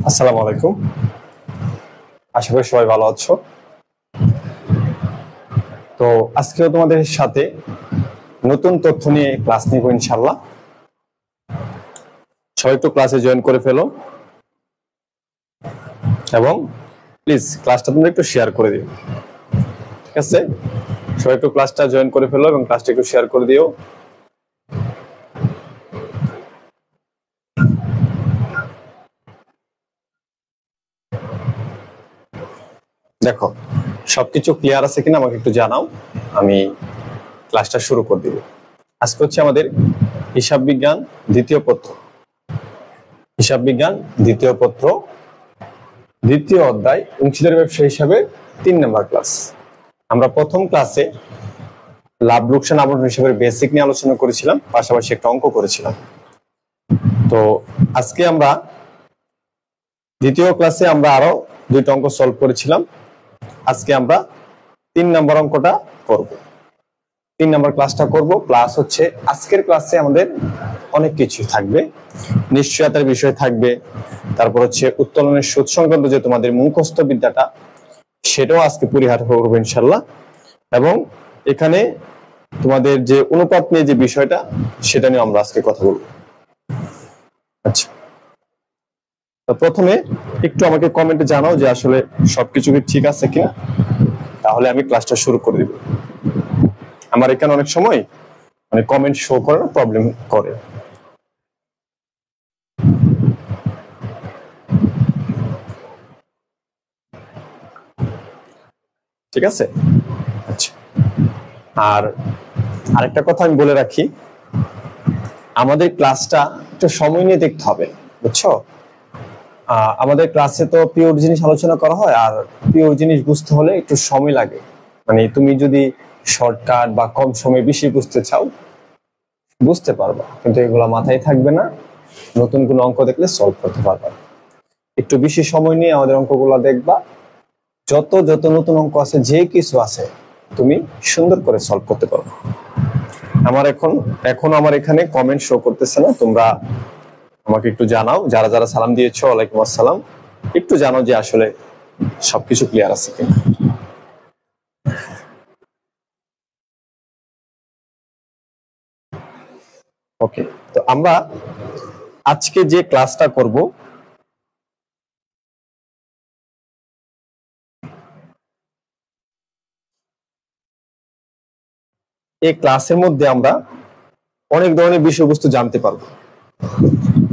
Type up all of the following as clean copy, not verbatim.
আসসালামু আলাইকুম। আশা করি সবাই ভালো আছো। তো আজকেও তোমাদের সাথে নতুন তথ্য নিয়ে ক্লাস নিব ইনশাআল্লাহ। সবাই একটু ক্লাসে জয়েন করে ফেলো এবং প্লিজ ক্লাসটা তোমরা একটু শেয়ার করে দিও, ঠিক আছে? সবাই একটু ক্লাসটা জয়েন করে ফেলো এবং ক্লাসটা একটু শেয়ার করে দিও। দেখো সবকিছু ক্লিয়ার আছে কিনা আমাকে একটু জানাও, আমি ক্লাসটা শুরু করে দিব। আজকে হচ্ছে আমাদের হিসাব বিজ্ঞান দ্বিতীয় পত্র, হিসাব বিজ্ঞান দ্বিতীয় পত্র দ্বিতীয় অধ্যায় অংশীদারি ব্যবসা হিসাবে ৩ নম্বর ক্লাস। আমরা প্রথম ক্লাসে লাভ লোকসান আবরণ হিসাবের বেসিক নিয়ে আলোচনা করেছিলাম, পাশাপাশি একটা অঙ্ক করেছিলাম। তো আজকে আমরা দ্বিতীয় ক্লাসে আমরা আরো 2টা অঙ্ক সলভ করেছিলাম। আজকে আমরা 3 নম্বর অঙ্কটা করব, 3 নম্বর ক্লাসটা করব। প্লাস হচ্ছে আজকের ক্লাসে আমাদের অনেক কিছু থাকবে, নিশ্চয়তার বিষয় থাকবে, তারপর হচ্ছে উত্তোলনের সুদ সংক্রান্ত যে তোমাদের মুখস্থ বিদ্যাটা সেটাও আজকে পরিহার করবো ইনশাল্লাহ। এবং এখানে তোমাদের যে অনুপাত নিয়ে যে বিষয়টা সেটা নিয়ে আমরা আজকে কথা বলবো। আচ্ছা, তো প্রথমে একটু আমাকে কমেন্টে জানাও যে আসলে সবকিছু কি ঠিক আছে কিনা, তাহলে আমি ক্লাসটা শুরু করে দিব। আমার এখানে অনেক সময় মানে কমেন্ট শো করে না, প্রবলেম করে। ঠিক আছে? আচ্ছা, আর আরেকটা কথা আমি বলে রাখি, আমাদের ক্লাসটা একটু সময় নিয়ে দেখতে হবে, বুঝছো? আমাদের ক্লাসে তো পিওর জিনিস আলোচনা করা হয়, আর পিওর জিনিস বুঝতে হলে একটু সময় লাগে। মানে তুমি যদি শর্টকাট বা কম সময়ে বেশি বুঝতে চাও বুঝতে পারবা, কিন্তু এগুলো মাথায় থাকবে না। নতুন কোনো অঙ্ক দেখলে সলভ করতে পারবা। একটু বেশি সময় নিয়ে আমাদের অঙ্কগুলো দেখবা, যত যত নতুন অঙ্ক আছে, যে কিছু আছে তুমি সুন্দর করে সলভ করতে পারো। আমার এখন আমার এখানে কমেন্ট শো করতেছে না, তোমরা আমাকে একটু জানাও। যারা যারা সালাম দিয়েছো ওয়ালাইকুম আসসালাম, একটু জানাও যে আসলে সবকিছু ক্লিয়ার আছে কিনা। ওকে, তো আমরা আজকে যে ক্লাসটা করব এই ক্লাসের মধ্যে আমরা অনেক ধরনের বিষয়বস্তু জানতে পারবো।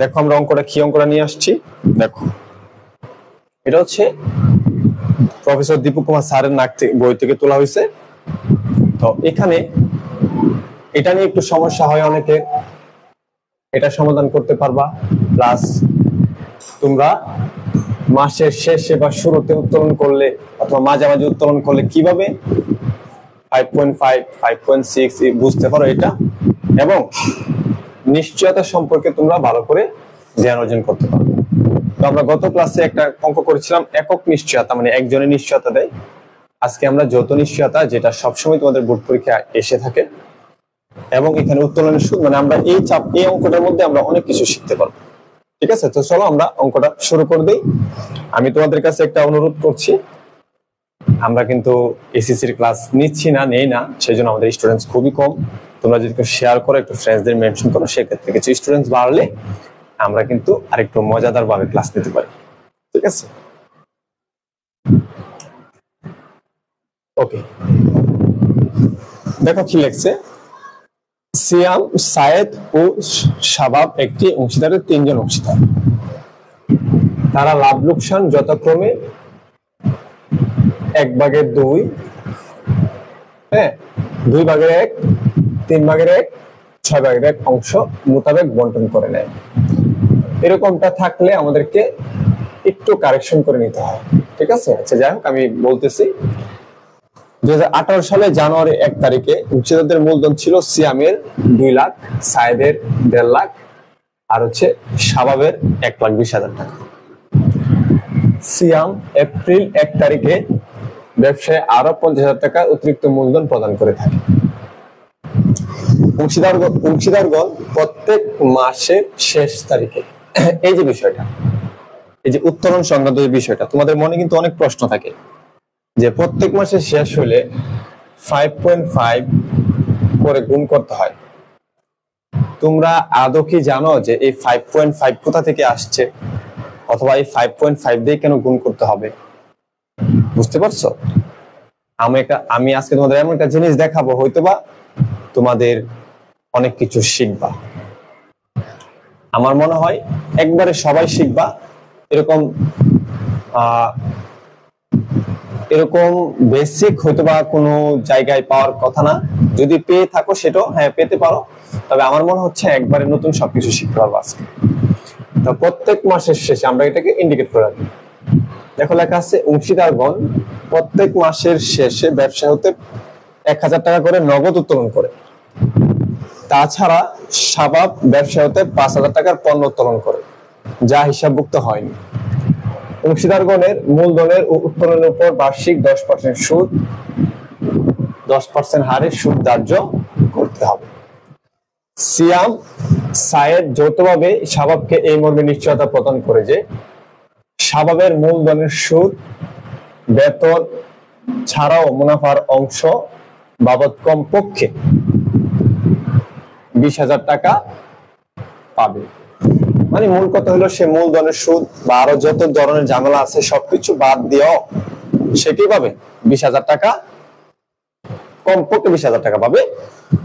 দেখো আমরা অঙ্কটা কি অঙ্কটা নিয়ে আসছি, দেখো এটা হচ্ছে প্রফেসর দীপক কুমার স্যারের বই থেকে তোলা হয়েছে। তো এখানে এটা নিয়ে একটু সমস্যা হয় অনেকের, এটা সমাধান করতে পারবা। প্লাস তোমরা মাসের শেষে বা শুরুতে উত্তোলন করলে অথবা মাঝামাঝি উত্তোলন করলে কিভাবে 5.5, 5.6 বুঝতে পারো এটা, এবং নিশ্চয়তা সম্পর্কে তোমরা ভালো করে জ্ঞান অর্জন করতে পারো। তো আমরা গত ক্লাসে একটা অঙ্ক করেছিলাম একক নিশ্চয়তা, মানে একজনের নিশ্চয়তা দেয়। আজকে আমরা যৌথ নিশ্চয়তা, যেটা সবসময় তোমাদের বোর্ড পরীক্ষায় এসে থাকে, এবং এখানে উত্তোলনের সুদ, মানে আমরা এই অঙ্কটার মধ্যে আমরা অনেক কিছু শিখতে পারবো। ঠিক আছে? তো চলো আমরা অঙ্কটা শুরু করে দিই। আমি তোমাদের কাছে একটা অনুরোধ করছি, আমরা কিন্তু এসএসসির ক্লাস নিচ্ছি না, নেই না, সেই জন্য আমাদের স্টুডেন্টস খুবই কম। তোমরা যদি একটু শেয়ার করো, একটু ফ্রেন্ডসদের মেনশন করো, সেক্ষেত্রে কিছু স্টুডেন্টস বাড়লে আমরা কিন্তু আরেকটু মজাদার ভাবে ক্লাস নিতে পারি। ঠিক আছে? ওকে, দেখো কি লিখছে। সিয়াম, সায়েদ ও শাবাব একটি অংশীদারের 3 জন অংশীদার। তারা লাভ লোকসান যথাক্রমে 1/2, 2/1, 3/1, 6/1 অংশ মোতাবেক বন্টন করে নেয়। এরকমটা থাকলে আমাদেরকে একটু কারেকশন করে নিতে হয়। ঠিক আছে? আচ্ছা, যাই হোক, আমি বলতেছি 2018 সালে জানুয়ারি 1 তারিখে অংশীদারদের মূলধন ছিল সিয়ামের 2 লাখ, সায়েদের 1.5 লাখ, আর হচ্ছে শাবাবের 1,20,000 টাকা। সিয়াম এপ্রিল 1 তারিখে ব্যবসায় আরো 50,000 টাকা অতিরিক্ত মূলধন প্রদান করে থাকে। অংশীদারগণ প্রত্যেক মাসের শেষ তারিখে, এই যে বিষয়টা, এই যে উত্তোলন সংক্রান্ত যে বিষয়টা, তোমাদের মনে কিন্তু অনেক প্রশ্ন থাকে যে প্রত্যেক মাসে শেষ হলে 5.5 করে গুণ করতে হয়। তোমরা আদৌ কি জানো যে এই 5.5 কোথা থেকে আসছে, অথবা এই 5.5 দিয়ে কেন গুণ করতে হবে? বুঝতে পারছো? আমি আজকে তোমাদের এমন একটা জিনিস দেখাবো, হয়তোবা তোমাদের অনেক কিছু শিখবা। আমার মনে হয় একবারে সবাই শিখবা এরকম এরকম বেসিক হয়তোবা কোনো জায়গায় পাওয়ার কথা না। যদি পেয়ে থাকো সেটাও হ্যাঁ পেতে পারো, তবে আমার মনে হচ্ছে একবারে নতুন সবকিছু শিখতে পারবো আজকে। তো প্রত্যেক মাসের শেষে আমরা এটাকে ইন্ডিকেট করে রাখি। দেখো লেখা আছে অংশীদারগণ প্রত্যেক মাসের শেষে ব্যবসা হতে 1000 টাকা করে নগদ উত্তোলন করে। তাছাড়া স্বভাব ব্যবসা হতে 5000 টাকার পণ্য উত্তোলন করে, যা হিসাবভুক্ত হয়নি। অংশীদারগণের মূলধনের ও উত্তোলনের উপর বার্ষিক 10% সুদ 10% হারে সুদ ধার্য করতে হবে। সিয়াম সায়েদ যৌথভাবে স্বভাবকে এই মর্মে নিশ্চয়তা প্রদান করে যে স্বভাবের মূলধনের সুদ বেতন ছাড়াও মুনাফার অংশ বাবদ কমপক্ষে 20,000 টাকা পাবে। মানে মূল কথা হলো সে মূলধনের সুদ বা আরো যত ধরনের ঝামেলা আছে সবকিছু বাদ দিয়েও সেটি পাবে 20,000 টাকা, কমপক্ষে 20,000 টাকা পাবে।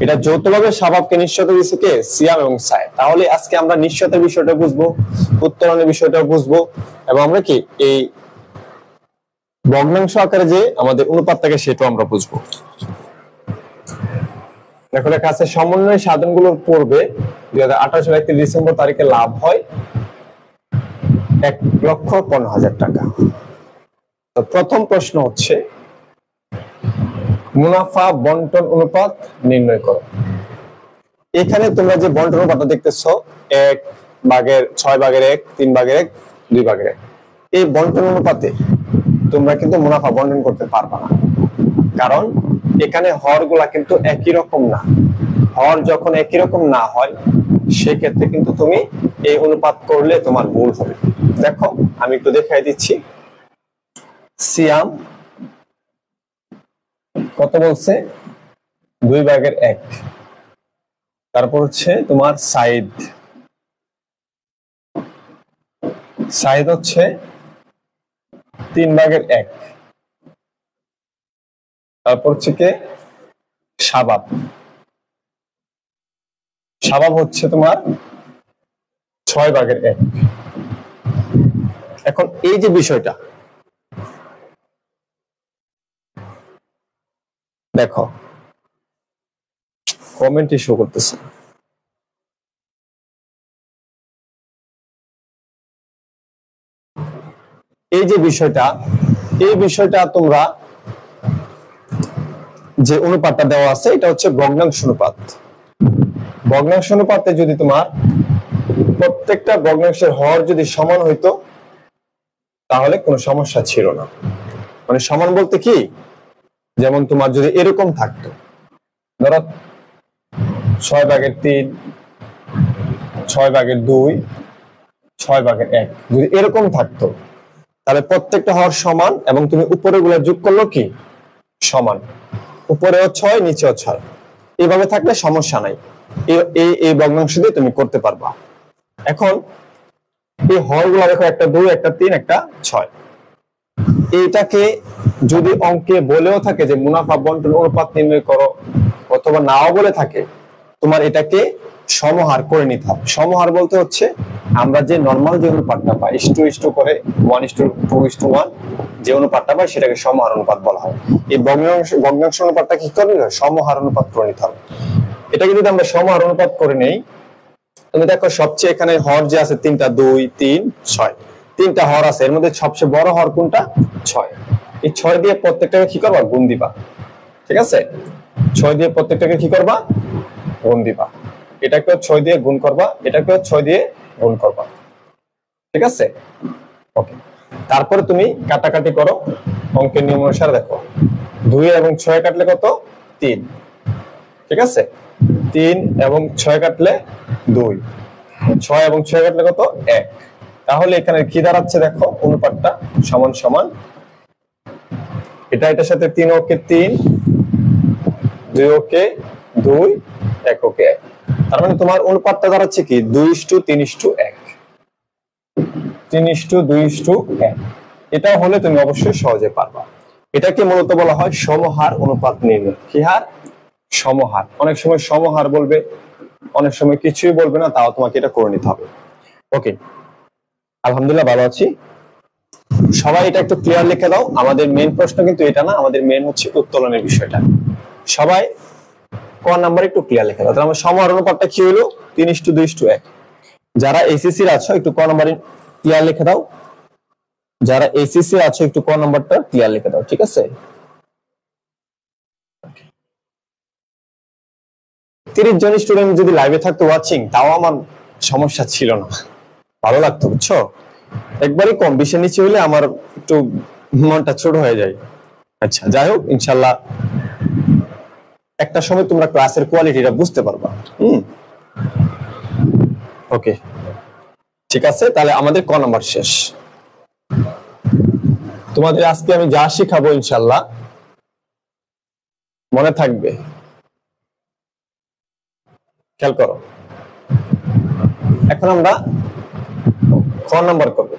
এটা যৌথভাবে স্বভাবকে নিশ্চয়তা দিয়েছে কে? সিয়াম এবং সায়েদ। তাহলে আজকে আমরা নিশ্চয়তার বিষয়টা বুঝবো, উত্তোলনের বিষয়টা বুঝবো, এবং আমরা কি এই ভগ্নাংশ আকারে যে আমাদের অনুপাত থাকে সেটাও আমরা বুঝবো। দেখো লেখা আছে সমন্বয় সাধনগুলোর পূর্বে 2018 সালের 31 ডিসেম্বর তারিখে লাভ হয় 1,15,000 টাকা। তো প্রথম প্রশ্ন হচ্ছে মুনাফা বন্টন অনুপাত নির্ণয় করো। এখানে তোমরা যে বন্টন অনুপাতটা দেখতেছো 1/6/1, 3/1, 2/1, এই বন্টন অনুপাতে তোমরা কিন্তু মুনাফা বন্টন করতে পারবে না, কারণ এখানে হরগুলা কিন্তু একই রকম না। হর যখন একই রকম না হয় সেক্ষেত্রে কিন্তু তুমি এই অনুপাত করলে তোমার ভুল হবে। দেখো আমি একটু দেখাই দিচ্ছি। সিয়াম কত বলছে? 2/1। তারপর হচ্ছে তোমার সাইদ হচ্ছে 3/1। তারপর হচ্ছে কে? স্বভাব হচ্ছে তোমার 6/1। এখন এই যে বিষয়টা দেখো, কমেন্ট ইস্যু করতেছে। এই যে বিষয়টা, এই বিষয়টা তোমরা যে অনুপাতটা দেওয়া আছে এটা হচ্ছে ভগ্নাংশ অনুপাত। ভগ্নাংশ অনুপাতে যদি তোমার প্রত্যেকটা ভগ্নাংশের হর যদি সমান হইতো তাহলে কোনো সমস্যা ছিল না। মানে সমান বলতে কি, যেমন তোমার যদি এরকম থাকতো, ধরো 6/3, 6/2, 6/1, যদি এরকম থাকতো তাহলে প্রত্যেকটা হর সমান এবং তুমি উপরে গুলা যোগ করলো কি সমান, উপরেও 6 নিচেও 6, এইভাবে থাকলে সমস্যা নাই। এই ভগ্নাংশ দিয়ে তুমি করতে পারবা। এখন এই হরগুলা দেখো, একটা 2, একটা 3, একটা 6। এইটাকে যদি অঙ্কে বলেও থাকে যে মুনাফা বন্টন অনুপাত নির্ণয় করো, অথবা নাও বলে থাকে, তোমার এটাকে সমহার করে নিতে হবে। সমহার বলতে হচ্ছে আমরা যে নরমাল যে অনুপাতটা পাই 1:2 করে 1:2:1 যে অনুপাতটা পাই সেটাকে সমহার অনুপাত বলা হয়। এই ভগ্নাংশ অনুপাতটা কি করবে? সমহার অনুপাত করে নিতে হবে। এটাকে যদি আমরা সমহার অনুপাত করে নেই, তুমি দেখো সবচেয়ে এখানে হর যে আছে 3টা, 2, 3, 6, 3টা হর আছে, এর মধ্যে সবচেয়ে বড় হর কোনটা? 6। এই 6 দিয়ে প্রত্যেকটাকে কি করবা? গুণ দিবা। ঠিক আছে, 6 দিয়ে প্রত্যেকটাকে কি করবা? গুণ দিবা। এটাকেও 6 দিয়ে গুণ করবা, এটাকেও 6 দিয়ে গুণ করবা। ঠিক আছে, ওকে। তারপরে তুমি কাটাকাটি করো অঙ্কের নিয়ম অনুসারে। দেখো 2 এবং 6 কাটলে কত? 3। ঠিক আছে, 3 এবং 6 কাটলে 2, 6 এবং 6 কাটলে কত? 1। তাহলে এখানে কি দাঁড়াচ্ছে দেখো, অনুপাতটা সমান সমান এটা এটার সাথে 3 ওকে 3, 2 ওকে 2, 1 ওকে 1। তার মানে তোমার অনুপাতটা দাঁড়াচ্ছে কি 2:3:1, 3:2:1। এটা হলে তুমি অবশ্যই সহজে পারবা। এটাকে মূলত বলা হয় সমহার অনুপাত নির্ণয়। কি হার? সমহার। অনেক সময় সমহার বলবে, অনেক সময় কিছুই বলবে না, তাও তোমাকে এটা করে নিতে হবে। ওকে, আলহামদুলিল্লাহ ভালো আছি। সবাই এটা একটু ক্লিয়ার লিখে দাও। আমাদের মেইন প্রশ্ন কিন্তু এটা না, আমাদের মেইন হচ্ছে উত্তোলনের বিষয়টা। সবাই ক নাম্বার একটু ক্লিয়ার লিখে দাও। তাহলে আমার সমহার অনুপাতটা কি হলো 3:2:1। যারা এসিসি এর আছো একটু ক নাম্বার ক্লিয়ার লিখে দাও। যারা এসিসি আছো একটু ক নাম্বারটা ক্লিয়ার লিখে দাও, ঠিক আছে? 30 জন স্টুডেন্ট যদি লাইভে থাকতো ওয়াচিং, তাও আমার সমস্যা ছিল না, ভালো লাগতো, বুঝছো? একবারই কম, 20-এর নিচে হলে আমার একটু মনটা ছোট হয়ে যায়। আচ্ছা, যাই হোক, ইনশাল্লাহ একটা সময় তোমরা ক্লাসের কোয়ালিটিটা বুঝতে পারবা। ওকে, ঠিক আছে, তাহলে আমাদের ক নাম্বার শেষ। তোমাদের আজকে আমি যা শিখাবো ইনশাল্লাহ মনে থাকবে। খেয়াল করো, এখন আমরা খ নাম্বার করবো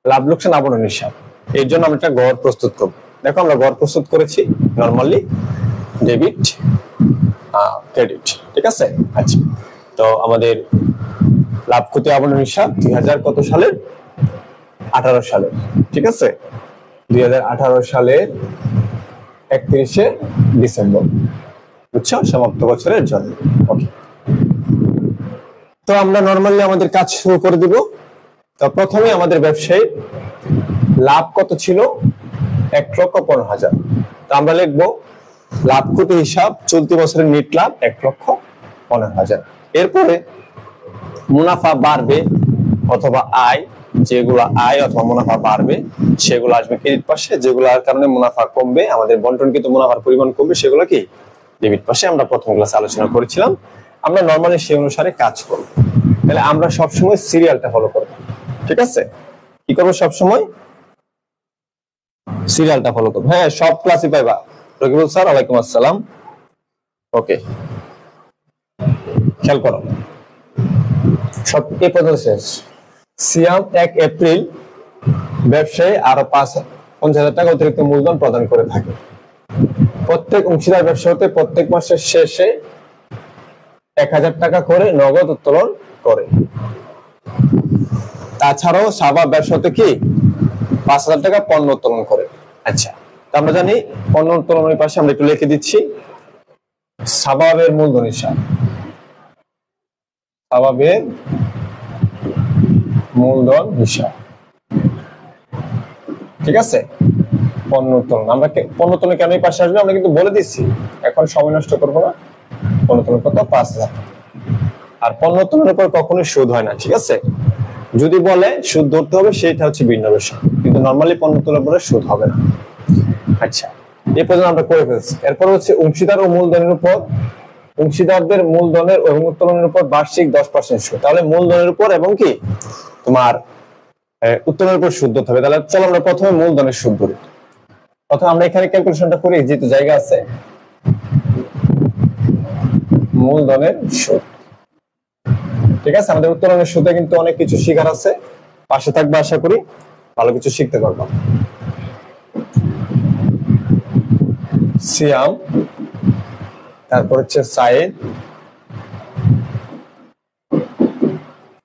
লাভ লোকসান আবরণ হিসাব। এর জন্য আমরা একটা গড় প্রস্তুত করব। দেখো আমরা গড় প্রস্তুত করেছি নরমালি ডেবিট ক্রেডিট, ঠিক আছে? আচ্ছা, তো আমাদের লাভ ক্ষতি আবরণ হিসাব 2000 কত সালের? 18 সালের, ঠিক আছে? 2018 সালের 31শে ডিসেম্বর, বুঝছো, সমাপ্ত বছরের জন্য। ওকে, তো আমরা নরমালি আমাদের কাজ শুরু করে দিব। তো প্রথমে আমাদের ব্যবসায়ী লাভ কত ছিল? 1,15,000। তো আমরা লিখবো লাভ ক্ষতি হিসাব চলতি বছরের নেট লাভ 1,15,000। এরপরে মুনাফা বাড়বে অথবা আয়, যেগুলো আয় অথবা মুনাফা বাড়বে সেগুলো আসবে ক্রেডিট পাশে, যেগুলোর কারণে মুনাফা কমবে, আমাদের বন্টনকৃত মুনাফার পরিমাণ কমবে, সেগুলো কি ডেবিট পাশে। আমরা প্রথম ক্লাসে আলোচনা করেছিলাম। আমরা নরমালি সেই অনুসারে কাজ করব। তাহলে আমরা সবসময় সিরিয়ালটা ফলো করব, ঠিক আছে? কি করবো? সবসময় সিরিয়ালটা ফলো করবো। হ্যাঁ, সব ক্লাসই পাইবা। রকিবুল স্যার, ওয়ালাইকুম আসসালাম। ওকে, খেয়াল করো, সব এ পর্যন্ত শেষ। সিয়াম 1 এপ্রিল ব্যবসায়ী আরো 50,000 টাকা অতিরিক্ত মূলধন প্রদান করে থাকে। প্রত্যেক অংশীদার ব্যবসা হতে প্রত্যেক মাসের শেষে 1,000 টাকা করে নগদ উত্তোলন করে। তাছাড়াও সাবা ব্যবসা হতে কি 5,000 টাকা পণ্য উত্তোলন করে। আচ্ছা, আমরা জানি পণ্য উত্তোলনের পাশে আমরা একটু লিখে দিচ্ছি সাবাবের মূলধন হিসাব। সাবাবের মূলধন হিসাব, ঠিক আছে? পণ্য উত্তোলন, আমরা পণ্য উত্তোলন কেন এই পাশে আসবে আমরা কিন্তু বলে দিচ্ছি, এখন সময় নষ্ট করবো না। পণ্য উত্তোলন কত? 5,000। আর পণ্য উত্তোলনের উপর কখনোই সুদ হয় না, ঠিক আছে? যদি বলে সুদ ধরতে হবে সেটা হচ্ছে ভিন্ন বিষয়, কিন্তু নরমালি পণ্য উত্তোলনের উপরে সুদ হবে না। আচ্ছা, এই পর্যন্ত আমরা করে ফেলছি। এরপর হচ্ছে অংশীদার ও মূলধনের উপর, অংশীদারদের মূলধনের এবং উত্তোলনের উপর বার্ষিক 10% সুদ। তাহলে মূলধনের উপর এবং কি তোমার উত্তোলনের উপর সুদ ধরতে হবে। তাহলে চলো আমরা প্রথমে মূলধনের সুদ ধরি। প্রথমে আমরা এখানে ক্যালকুলেশনটা করি, যেহেতু জায়গা আছে। মূলধনের সুদ, ঠিক আছে? আমাদের উত্তোলনের সুদে কিন্তু অনেক কিছু শিখার আছে, পাশে থাকবে, আশা করি ভালো কিছু শিখতে পারবো। সিয়াম, তারপর হচ্ছে সাইদ,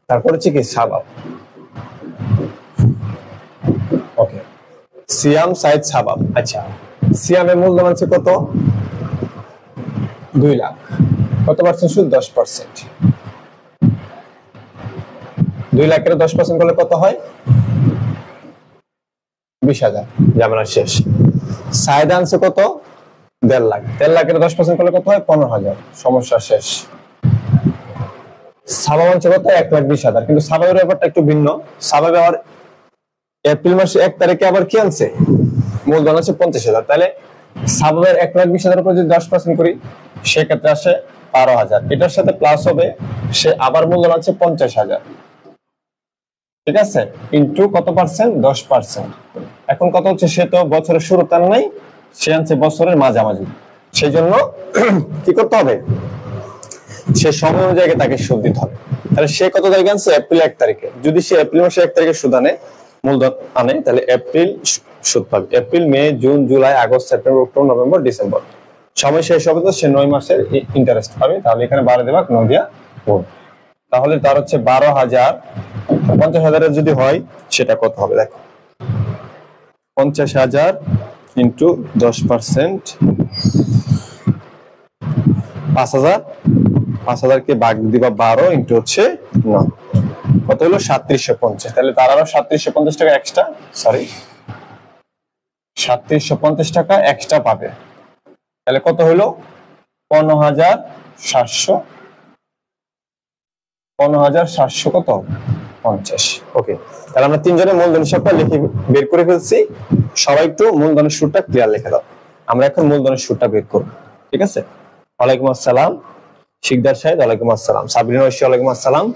তারপর হচ্ছে কি সাবাব। ওকে, সিয়াম, সাইদ, সাবাব। আচ্ছা, সিয়ামের মূলধন আছে কত? 2 লাখ। কত পার্সেন্ট সুদ? 10%। 2 লাখের 10% করলে কত হয়? 20,000। জামেলা শেষ। সাইদ আনছে কত? 1.5 লাখ। 1.5 লাখের 10% করলে কত হয়? 15,000। সমস্যা শেষ। সাবাব আনছে কত? 1,20,000। কিন্তু সাবাবের ব্যাপারটা একটু ভিন্ন। সাবাবে আবার এপ্রিল মাসে 1 তারিখে আবার কি আনছে? মূলধন আছে 50,000। তাহলে সাবাবের 1,20,000 উপর যদি 10% করি সেক্ষেত্রে আসে 12,000। এটার সাথে প্লাস হবে সে আবার মূলধন আছে 50,000। ঠিক আছে, ইন্টু কত পার্সেন্ট, 10%। এখন কত হচ্ছে, সে তো বছরের শুরুতে আনে নাই, সে আনছে বছরের মাঝামাঝি, সেই জন্য কি করতে হবে, সে সময় অনুযায়ী তাকে সুদ দিতে হবে। তাহলে সে কত তারিখে আনছে, এপ্রিল 1 তারিখে। যদি সে এপ্রিল মাসে 1 তারিখে সুদ আনে, মূলধন আনে, তাহলে এপ্রিল সুদ পাবে। April, May, June, July, August, September, October, November, December, সময় শেষ হবে তো সে 9 মাসের ইন্টারেস্ট পাবে। তাহলে এখানে 12 দেবা, 9 দিয়া গুণ। তাহলে তার হচ্ছে 12,000। 50,000 যদি হয় সেটা কত হবে দেখো, 50,000 ইন্টু 10%, 5,000। 5,000 কে ভাগ দিবা 12 ইন্টু হচ্ছে 9, কত হলো 3750। তাহলে তার আরো 3750 টাকা এক্সট্রা, সরি 3750 টাকা এক্সট্রা পাবে। তাহলে কত হলো, 15,700, 15,700 কত 50। ওকে, তাহলে আমরা তিনজনের মূলধন হিসাবটা লিখে বের করে ফেলছি। সবাই একটু মূলধনের সুদটা ক্লিয়ার লিখে দাও। আমরা এখন মূলধনের সুদটা বের করব, ঠিক আছে। ওয়ালাইকুম আসসালাম শিকদার সাহেব, ওয়ালাইকুম আসসালাম সাবরিনা ঐশী, ওয়ালাইকুম আসসালাম।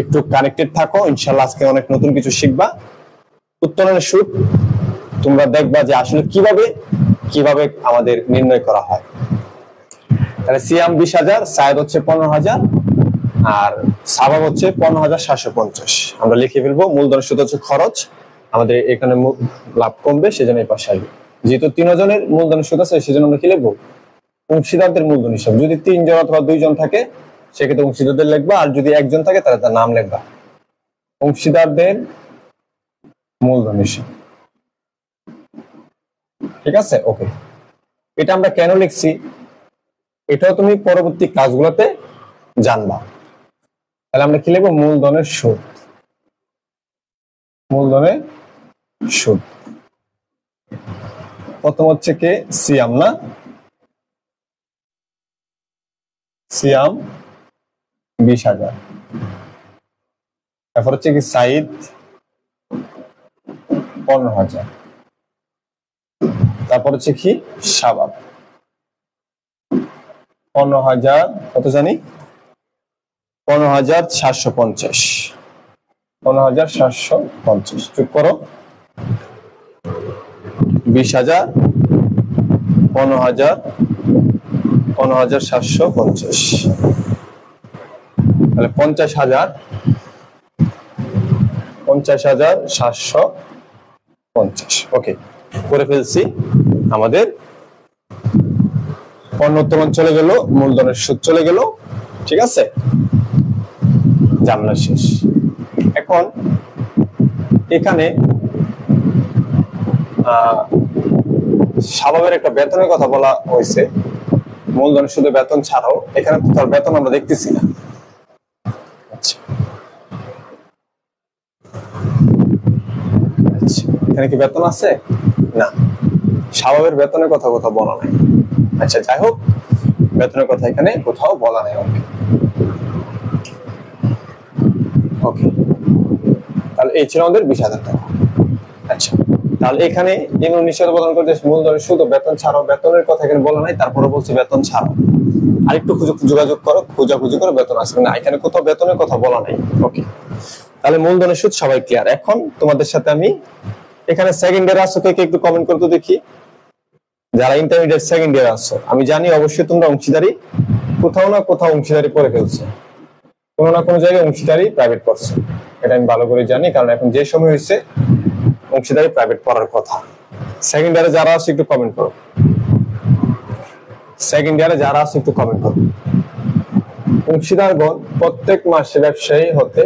একটু কানেক্টেড থাকো, ইনশাআল্লাহ আজকে অনেক নতুন কিছু শিখবা। উত্তোলনের সুদ তোমরা দেখবা যে আসলে কিভাবে আমাদের নির্ণয় করা হয়। তাহলে সিয়াম 20,000, সায়েদ হচ্ছে 15,000, আর সাবাব হচ্ছে 15,750। আমরা লিখে ফেলবো। মূলধনের সুদ হচ্ছে খরচ, আমাদের এখানে লাভ কমবে, সেজন্য এই পাশে আসবে। যেহেতু 3 জনের মূলধনের সুদ আছে, সেজন্য আমরা কি লিখবো, অংশীদারদের মূলধন হিসাব। যদি 3 জন অথবা 2 জন থাকে সেক্ষেত্রে অংশীদারদের লিখবা, আর যদি 1 জন থাকে তাহলে তার নাম লিখবা। অংশীদারদের মূলধন হিসাব, ঠিক আছে। ওকে, এটা আমরা কেন লিখছি এটাও তুমি পরবর্তী ক্লাসগুলোতে জানবা। তাহলে আমরা কি লিখবো, মূলধনের সুদ, মূলধনের সুদ। প্রথম হচ্ছে কে, সিয়াম, না সিয়াম 20,000। তারপর হচ্ছে কি সাইদ 15,000। তারপর হচ্ছে কি শাবাব 15,000, কত জানি 15,750, 15,750 যোগ করো, 20,000, 15,000, 15,750, তাহলে 50,000, 50,750। ওকে, করে ফেলছি। আমাদের পণ্য উত্তোলন চলে গেল, মূলধনের সুদ চলে গেল, ঠিক আছে, ঝামেলা শেষ। এখন এখানে শাবাবের একটা বেতনের কথা বলা হয়েছে, মূলধনের সুদে বেতন ছাড়াও। এখানে তো তার বেতন আমরা দেখতেছি না। আচ্ছা, এখানে কি বেতন আছে, না, শাবাবের বেতনের কথা কোথাও বলা নাই। আচ্ছা, যাই হোক, বেতনের কথা এখানে কোথাও বলা নাই। ওকে, তাহলে এই ছিল আমাদের 20,000 টাকা। আচ্ছা, তাহলে এখানে ইমাম নিশ্চয় প্রদান করতে মূলধনের সুদ বেতন ছাড়াও, বেতনের কথা এখানে বলা নাই, তারপরে বলছে বেতন ছাড়াও। আরেকটু যোগাযোগ করো, খোঁজাখুঁজি করে বেতন আসবে না, এখানে কোথাও বেতনের কথা বলা নাই। ওকে, তাহলে মূলধনের সুদ সবাই ক্লিয়ার। এখন তোমাদের সাথে আমি এখানে সেকেন্ড ইয়ার আসো, কে একটু কমেন্ট করতে দেখি। যারা ইন্টারমিডিয়েট সেকেন্ড ইয়ার আসো, আমি জানি অবশ্যই তোমরা অংশীদারি কোথাও না কোথাও অংশীদারি পড়ে ফেলছো, কোনো না কোনো জায়গায় অংশীদারি প্রাইভেট করছো, এটা আমি ভালো করে জানি, কারণ এখন যে সময় হয়েছে অংশীদারি প্রাইভেট পড়ার কথা। সেকেন্ড ইয়ারে যারা আছে একটু কমেন্ট করো, সেকেন্ড ইয়ারে যারা আছে একটু কমেন্ট করো। অংশীদারগণ প্রত্যেক মাসে ব্যবসায়ী হতে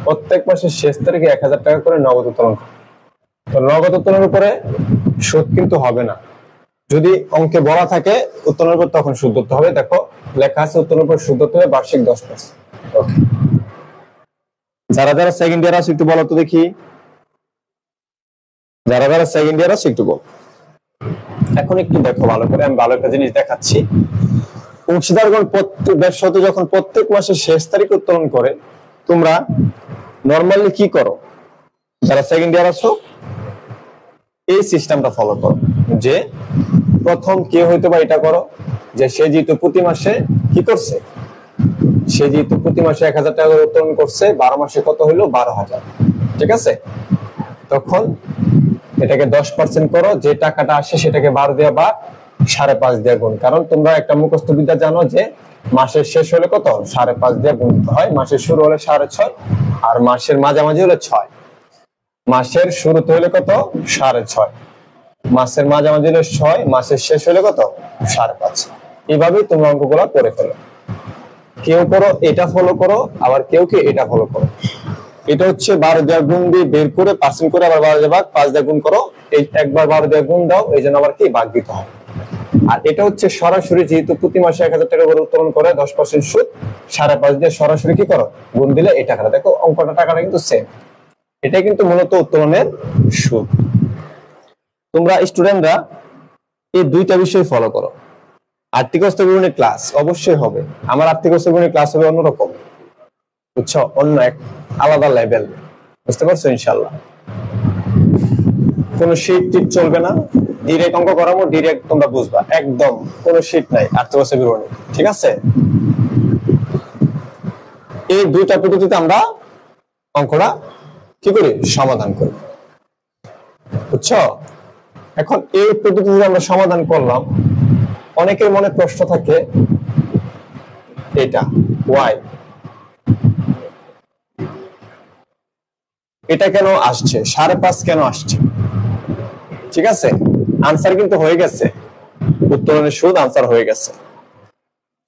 প্রত্যেক মাসের শেষ তারিখে 1,000 টাকা করে নগদ উত্তোলন করে। তো নগদ উত্তোলনের উপরে সুদ কিন্তু হবে না, যদি অঙ্কে বলা থাকে উত্তোলনের উপর, তখন সুদ ধরতে হবে। দেখো লেখা আছে উত্তোলনের উপর সুদ ধরতে হবে বার্ষিক 10%। ওকে, যারা যারা সেকেন্ড ইয়ার আছে একটু বলো তো দেখি, যারা যারা সেকেন্ড ইয়ার আছে একটু বল। এখন একটু দেখো ভালো করে, আমি ভালো একটা জিনিস দেখাচ্ছি। অংশীদারগণ ব্যবসা হতে যখন প্রত্যেক মাসের শেষ তারিখ উত্তোলন করে, তোমরা নর্মালি কি করো, যারা সেকেন্ড ইয়ার আছো এই সিস্টেমটা ফলো করো, যে প্রথম কে হয়তো বা এটা করো, যে সে যেহেতু প্রতি মাসে কি করছে, সে যেহেতু প্রতি মাসে 1,000 টাকা করে উত্তোলন করছে, 12 মাসে কত হইলো 12,000। ঠিক আছে? তখন এটাকে 10% করো, যে টাকাটা আসে সেটাকে 12 দিয়ে বা 5.5 দিয়ে গুণ। কারণ তোমরা একটা মুখস্থ বিদ্যা জানো যে মাসের শেষ হলে কত 5.5 দিয়ে গুণ হয়, মাসের শুরু হলে 6.5 আর মাসের মাঝামাঝি হলে 6। মাসের শুরুতে হলে কত 6.5, মাসের মাঝামাঝি হলে 6, মাসের শেষ হলে কত 5.5। এইভাবেই তোমরা অঙ্কগুলো করে ফেলো। কেউ করো এটা ফলো করো, আবার কেউ কি এটা ফলো করো। এটা হচ্ছে 12 দিয়ে গুণ দিয়ে বের করে পার্সেন্ট করে আবার 12 দিয়ে ভাগ, 5 দিয়ে গুণ করো, এই একবার 12 দিয়ে গুণ দাও, এই জন্য আবার কি ভাগ দিতে হয়। আর এটা হচ্ছে সরাসরি, যেহেতু প্রতি মাসে 1000 টাকা করে উত্তোলন করে 10% সুদ, 5.5 দিয়ে সরাসরি কি করো গুণ দিলে এই টাকাটা, দেখো অঙ্কটা টাকাটা কিন্তু সেম। এটা কিন্তু মূলত উত্তোলনের সুদ। তোমরা স্টুডেন্টরা এই দুইটা বিষয় ফলো করো। আর্থিক অবস্থা বিবরণী ক্লাস অবশ্যই হবে, আমার আর্থিক অবস্থা বিবরণী ক্লাস হবে অন্যরকম, বুঝছো, অন্য এক আলাদা লেভেল, বুঝতে পারছো? ইনশাআল্লাহ কোনো শীট টিট চলবে না, ডিরেক্ট অঙ্ক করাবো, ডিরেক্ট তোমরা বুঝবা, একদম কোনো শীট নাই আর্থিক অবস্থা বিবরণী, ঠিক আছে? এই দুইটা পদ্ধতিতে আমরা অঙ্কটা কি করি সমাধান করি, বুঝছো? এখন এই পদ্ধতিতে আমরা সমাধান করলাম, অনেকের মনে প্রশ্ন থাকে এটা ওয়াই, এটা কেন আসছে, 5.5 কেন আসছে? ঠিক আছে, আনসার কিন্তু হয়ে গেছে, উত্তরণের সুদ আনসার হয়ে গেছে।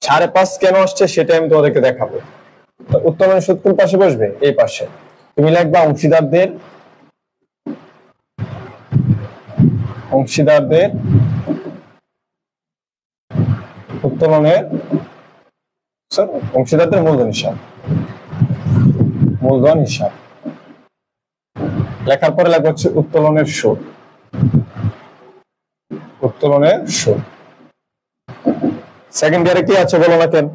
5.5 কেন আসছে সেটা আমি তোমাদেরকে দেখাবো। উত্তরণের সুদ কোন পাশে বসবে? এই পাশে। তুমি লিখবা অংশীদারদের উত্তোলনের অংশীদারদের মূলধন হিসাব লেখার পরে লেখা হচ্ছে উত্তোলনের সুদ। সেকেন্ড ইয়ারে কি আছে বলো না কেন?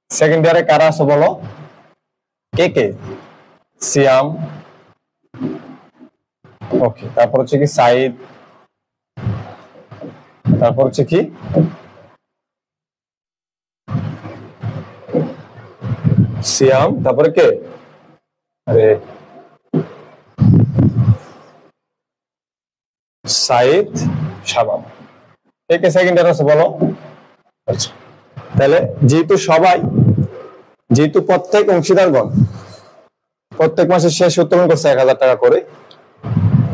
সেকেন্ড ইয়ারে কারা আছে বলো? কে? সিয়াম, ওকে, তারপর হচ্ছে কি সাইদ, তারপর হচ্ছে কি সিয়াম, তারপরে কে? আরে সাইদ, শাবাব, কে সেকেন্ড ইয়ার আছে বলো? আচ্ছা, তাহলে যেহেতু প্রত্যেক অংশীদারগণ প্রত্যেক মাসে শেষ উত্তোলন করছে 1000 টাকা করে,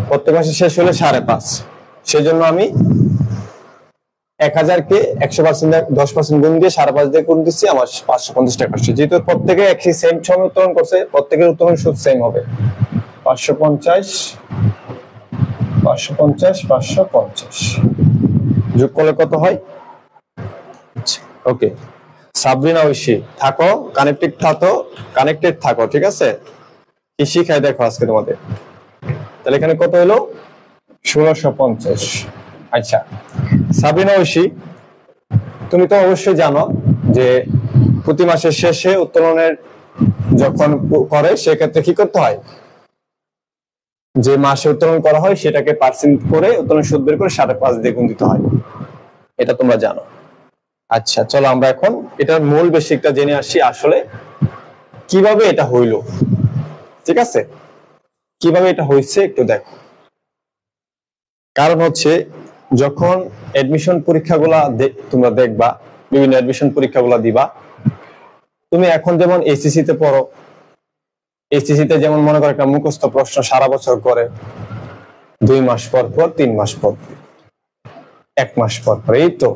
প্রত্যেক মাসে শেষ হলে 5.5, সেই জন্য আমি 1000 কে 100% 10% গুণ দিয়ে 5.5 দিয়ে গুণ দিচ্ছি, আমার 550 টাকা আসছে। যেহেতু প্রত্যেকে একই সেম সময় উত্তোলন করছে, প্রত্যেকের উত্তোলন সুদ সেম হবে, 550 যোগ করলে কত হয়? ওকে, সাবরিনা ঐশী থাকো, কানেক্টেড থাকো, ঠিক আছে? কি শিখাই দেখো আজকে তোমাদের। তাহলে এখানে কত হলো? 1650। আচ্ছা সাবরিনা ঐশী, তুমি তো অবশ্যই জানো যে প্রতি মাসের শেষে উত্তোলনের যখন করে সেক্ষেত্রে কি করতে হয়, যে মাসে উত্তোলন করা হয় সেটাকে পার্সেন্ট করে উত্তোলন সুদ বের করে 5.5 দিয়ে গুণ দিতে হয়, এটা তোমরা জানো। আচ্ছা চলো আমরা এখন এটার মূল বেসিকটা জেনে আসি, আসলে কিভাবে এটা হইলো, ঠিক আছে? কিভাবে এটা হয়েছে একটু দেখো। কারণ হচ্ছে যখন অ্যাডমিশন পরীক্ষাগুলা তোমরা দেখবা, বিভিন্ন অ্যাডমিশন পরীক্ষাগুলা দিবা, তুমি এখন যেমন এইচএসসি তে পড়ো, এইচএসসি তে যেমন মনে করো একটা মুখস্থ প্রশ্ন সারা বছর করে, 2 মাস পর পর, 3 মাস পর, 1 মাস পর পর, এই তো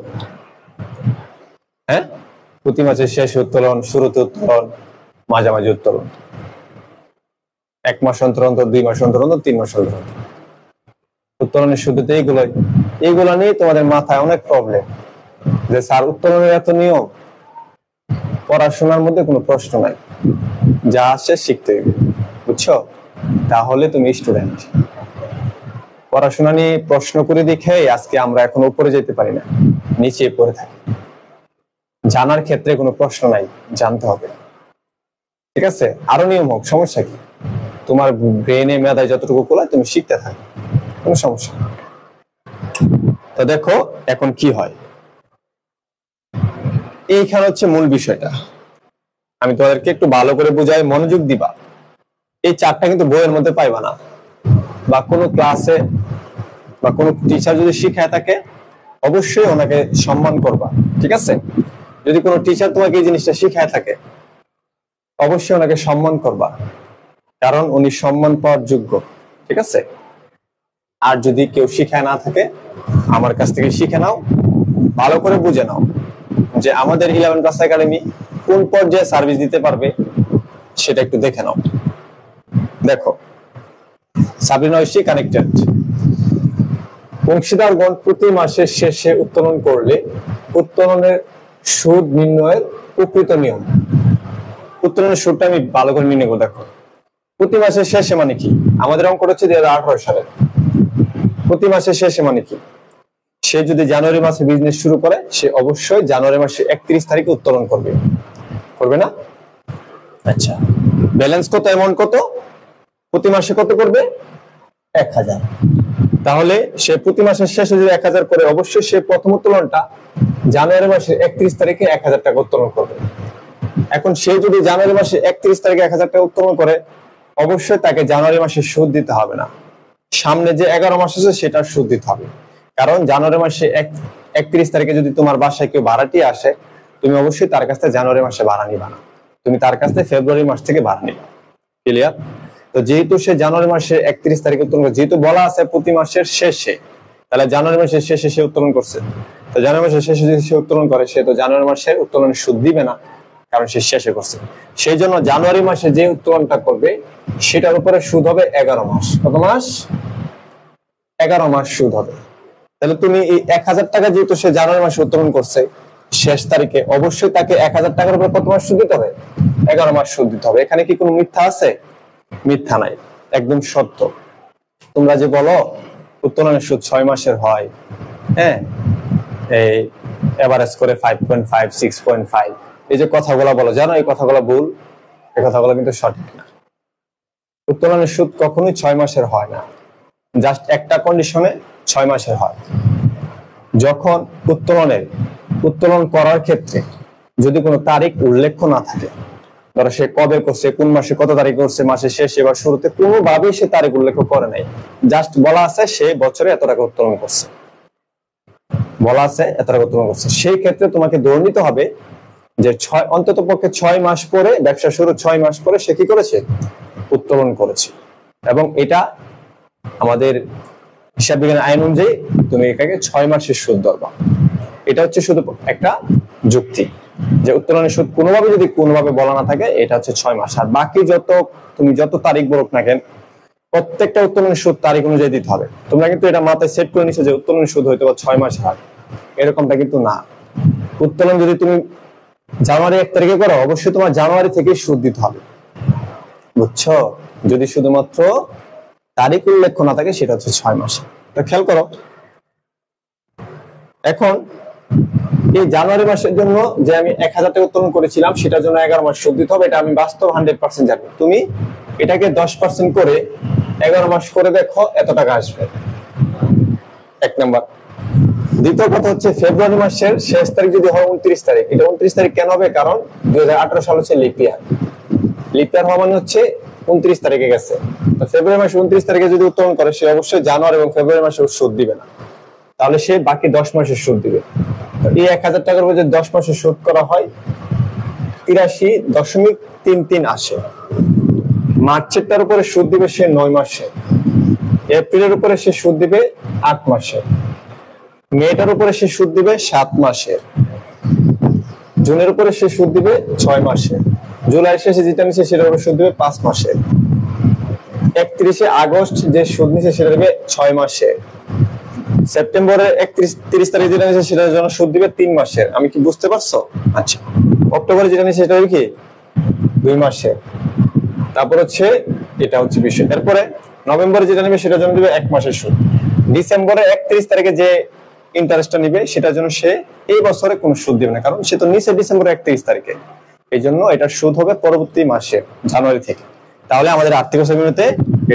হ্যাঁ, প্রতি মাসের শেষ উত্তোলন, শুরুতে উত্তোলন, মাঝামাঝি উত্তোলন, 1 মাস অন্তর অন্তর, 2 মাস অন্তর অন্তর, 3 মাস অন্তর অন্তর উত্তোলনের সুদতে এইগুলা নিয়ে তোমাদের মাথায় অনেক প্রবলেম, যে স্যার উত্তোলনের এত নিয়ম, পড়াশোনার মধ্যে কোনো প্রশ্ন নাই, যা আসে শিখতে হবে, বুঝছো? তাহলে তুমি স্টুডেন্ট। পড়াশোনা নিয়ে প্রশ্ন করে দেখে আজকে আমরা এখন উপরে যেতে পারি না, নিচে পড়ে থাকি। জানার ক্ষেত্রে কোনো প্রশ্ন নাই, জানতে হবে, ঠিক আছে? আরো নিয়ম হোক, সমস্যা কি? তোমার ব্রেনে মেধায় যতটুকু কোলায় তুমি শিখতে থাকো, কোনো সমস্যা নেই। তো দেখো এখন কি হয়, এইখানে হচ্ছে মূল বিষয়টা, আমি তোমাদেরকে একটু ভালো করে বুঝাই, মনোযোগ দিবা। এই চারটা কিন্তু বইয়ের মধ্যে পাইবা না, বা কোনো ক্লাসে বা কোনো টিচার যদি শিখায় থাকে অবশ্যই ওনাকে সম্মান করবা, ঠিক আছে? যদি কোনো টিচার তোমাকে এই জিনিসটা শিখায় থাকে অবশ্যই ওনাকে সম্মান করবা, কারণ উনি সম্মান পাওয়ার যোগ্য, ঠিক আছে? আর যদি কেউ শিখায় না থাকে আমার কাছ থেকে শিখে নাও, ভালো করে বুঝে নাও যে আমাদের 11 ক্লাস একাডেমি কোন পর্যায়ে সার্ভিস দিতে পারবে সেটা একটু দেখে নাও। দেখো, সাবরিনা ঐশী কানেক্টেড। অংশীদারগণ প্রতি মাসের শেষে উত্তোলন করলে উত্তোলনের সুদ নির্ণয়ের প্রকৃত নিয়ম। উত্তোলনের সুদটা আমি ভালো করে নির্ণয় করব। দেখো, প্রতি মাসের শেষে মানে কি? আমাদের অঙ্কটা হচ্ছে 2018 সালে। প্রতি মাসের শেষে মানে কি? সে যদি জানুয়ারি মাসে বিজনেস শুরু করে সে অবশ্যই জানুয়ারি মাসে 31 তারিখে উত্তোলন করবে, করবে না? আচ্ছা, ব্যালেন্স কত, অ্যামাউন্ট কত? প্রতি মাসে কত করবে? 1000। তাহলে সে প্রতি মাসের শেষে যদি 1000 করে অবশ্যই সে প্রথম উত্তোলনটা জানুয়ারি মাসের 31 তারিখে 1000 টাকা উত্তোলন করবে। এখন সে যদি জানুয়ারি মাসে 31 তারিখে 1000 টাকা উত্তোলন করে অবশ্যই তাকে জানুয়ারি মাসে সুদ দিতে হবে না, সামনে যে 11 মাস আছে সেটার সুদ দিতে হবে। কারণ জানুয়ারি মাসে 31 তারিখে যদি তোমার বাসায় কেউ ভাড়াটি আসে তুমি অবশ্যই তার কাছ থেকে জানুয়ারি মাসে ভাড়া নিবা না, তুমি তার কাছ থেকে ফেব্রুয়ারি মাস থেকে ভাড়া নিবা। ক্লিয়ার? তো যেহেতু সে জানুয়ারি মাসের 31 তারিখে উত্তোলন করে, যেহেতু বলা আছে প্রতি মাসের শেষে, তাহলে জানুয়ারি মাসের শেষে সে উত্তোলন করছে। তো জানুয়ারি মাসের শেষে যদি সে উত্তোলন করে সে তো জানুয়ারি মাসের উত্তোলনের সুদ দিবে না, কারণ সে শেষে করছে। সেই জন্য জানুয়ারি মাসে যে উত্তোলনটা করবে সেটার উপরে সুদ হবে 11 মাস। কত মাস? 11 মাস সুদ হবে। তাহলে তুমি এই 1000 টাকা যেহেতু সে জানুয়ারি মাসে উত্তোলন করছে শেষ তারিখে, অবশ্যই তাকে 1000 টাকার উপরে কত মাস সুদ দিতে হবে? 11 মাস সুদ দিতে হবে। এখানে কি কোনো মিথ্যা আছে? মিথ্যা নাই, একদম সত্য। তোমরা যে বলো উত্তোলনের সুদ 6 মাসের হয়, হ্যাঁ, এই এভারেজ করে 5.5 6.5, এই যে কথাগুলো বলো, জানো এই কথাগুলো ভুল, এই কথাগুলো কিন্তু সঠিক না। উত্তোলনের সুদ কখনোই 6 মাসের হয় না, জাস্ট একটা কন্ডিশনে 6 মাসের হয়। যখন উত্তোলন করার ক্ষেত্রে যদি কোনো তারিখ উল্লেখ না থাকে, ধরো সে কবে করছে, কোন মাসে কত তারিখ করছে, মাসের শেষে বা শুরুতে, কোনোভাবেই সে তারিখ উল্লেখ করে নাই, জাস্ট বলা আছে সে বছরে এত টাকা উত্তোলন করছে, বলা আছে এত টাকা উত্তোলন করছে, সেই ক্ষেত্রে তোমাকে ধরে নিতে হবে যে অন্তত পক্ষে 6 মাস পরে, ব্যবসা শুরু 6 মাস পরে সে কি করেছে? উত্তোলন করেছে। এবং এটা আমাদের হিসাব বিজ্ঞান আইন অনুযায়ী তুমি এটাকে 6 মাসের সুদ ধরবা। এটা হচ্ছে শুধু একটা যুক্তি যে উত্তোলনের সুদ কোনোভাবে বলা না থাকে, এটা হচ্ছে 6 মাস। আর বাকি তুমি যত তারিখ বলুক না কেন, প্রত্যেকটা উত্তোলনের সুদ তারিখ অনুযায়ী দিতে হবে। তোমরা কিন্তু এটা মাথায় সেট করে নিছো যে উত্তোলনের সুদ হয়তো 6 মাস হয়, এরকমটা কিন্তু না। উত্তোলন যদি তুমি জানুয়ারি 1 তারিখে করো অবশ্যই তোমার জানুয়ারি থেকে সুদ দিতে হবে, বুঝছো? যদি শুধুমাত্র তারিখ উল্লেখ না থাকে সেটা হচ্ছে 6 মাস। তো খেয়াল করো, এখন এই জানুয়ারি মাসের জন্য যে আমি 1000 টাকা উত্তোলন করেছিলাম সেটার জন্য 11 মাস সুদ দিতে হবে, এটা আমি বাস্তব 100% জানি। তুমি এটাকে 10% করে 11 মাস করে দেখো এত টাকা আসবে, এক নাম্বার। দ্বিতীয় কথা হচ্ছে ফেব্রুয়ারি মাসের শেষ তারিখ যদি হয় 29 তারিখ, এটা 29 তারিখ কেন হবে? কারণ 2018 সাল হচ্ছে লিপ ইয়ার। লিপ ইয়ার হওয়া মানে হচ্ছে 29 তারিখে গেছে। তো ফেব্রুয়ারি মাসে 29 তারিখে যদি উত্তোলন করে সে অবশ্যই জানুয়ারি এবং ফেব্রুয়ারি মাসে সুদ দিবে না, তাহলে সে বাকি 10 মাসের সুদ দিবে। এই 1000 টাকার উপর যদি 10 মাসের সুদ করা হয় 83.33 আসে। মার্চের উপরে সুদ দিবে সে 9 মাসে, এপ্রিলের উপরে সে সুদ দিবে 8 মাসে, মেটার উপরে সে সুদ দিবে 7 মাসে, জুনের উপরে সে সুদ দিবে 6 মাসে, জুলাই শেষে যেটা নিচ্ছে সেটার উপরে সুদ দিবে 5 মাসে, 31 আগস্ট যে সুদ নিচ্ছে সেটা দিবে 6 মাসে, সেপ্টেম্বরের 30 তারিখ যেটা নিচ্ছে সেটার জন্য সুদ দিবে 3 মাসের। আমি কি বুঝতে পারছো? আচ্ছা, অক্টোবরে যেটা নিচ্ছে সেটা হবে কি 2 মাসে। তারপর হচ্ছে এটা হচ্ছে বিষয়। এরপরে নভেম্বরে যেটা নিবে সেটার জন্য দিবে 1 মাসের সুদ। ডিসেম্বরে 31 তারিখে যে ইন্টারেস্টটা নিবে সেটার জন্য সে এই বছরে কোনো সুদ দিবে না, কারণ সে তো নিচে ডিসেম্বরের 31 তারিখে, এই জন্য এটার সুদ হবে পরবর্তী মাসে জানুয়ারি থেকে। তাহলে আমাদের আর্থিক অবস্থাতে